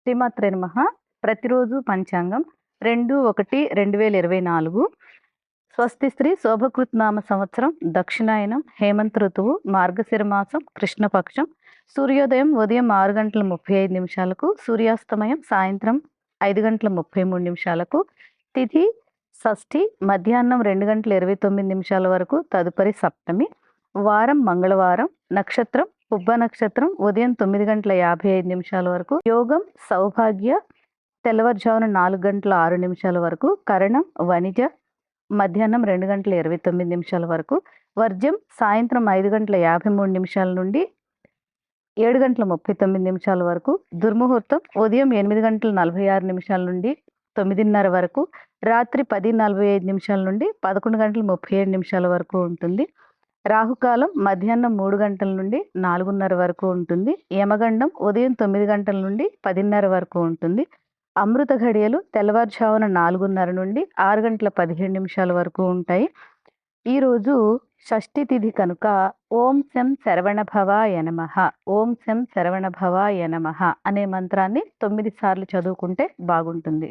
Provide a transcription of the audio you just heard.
శ్రీమాత్రే నమః. ప్రతిరోజు పంచాంగం 2/1/2024. స్వస్తి శ్రీ శోభకృత్ నామ సంవత్సరం, దక్షిణాయనం, హేమంత ఋతువు, మార్గశిర మాసం, కృష్ణపక్షం. సూర్యోదయం ఉదయం 6 గంటల 35 నిమిషాలకు, సూర్యాస్తమయం సాయంత్రం 5 గంటల 33 నిమిషాలకు. తిథి షష్ఠి మధ్యాహ్నం 2 గంటల 29 నిమిషాల వరకు, తదుపరి సప్తమి. వారం మంగళవారం. నక్షత్రం పుబ్బ నక్షత్రం ఉదయం 9 గంటల 55 నిమిషాల వరకు. యోగం సౌభాగ్య తెల్లవారుజామున 4 గంటల 6 నిమిషాల వరకు. కరణం వణిజ మధ్యాహ్నం 2 గంటల 29 నిమిషాల వరకు. వర్జ్యం సాయంత్రం 5 గంటల 53 నిమిషాల నుండి 7 గంటల 39 నిమిషాల వరకు. దుర్ముహూర్తం ఉదయం 8 గంటల 46 నిమిషాల నుండి 9:30 వరకు. రాత్రి 10:45 నిమిషాల నుండి 11 గంటల 37 నిమిషాల వరకు ఉంటుంది. రాహుకాలం మధ్యాహ్నం 3 గంటల నుండి 4:30 వరకు ఉంటుంది. యమగండం ఉదయం 9 గంటల నుండి 10:30 వరకు ఉంటుంది. అమృత ఘడియలు తెల్లవారుజామున 4:30 నుండి 6 గంటల 17 నిమిషాల వరకు ఉంటాయి. ఈరోజు షష్ఠి తిథి కనుక ఓం శం శరవణభవాయ నమః, ఓం శం శరవణభవాయ నమః అనే మంత్రాన్ని 9 సార్లు చదువుకుంటే బాగుంటుంది.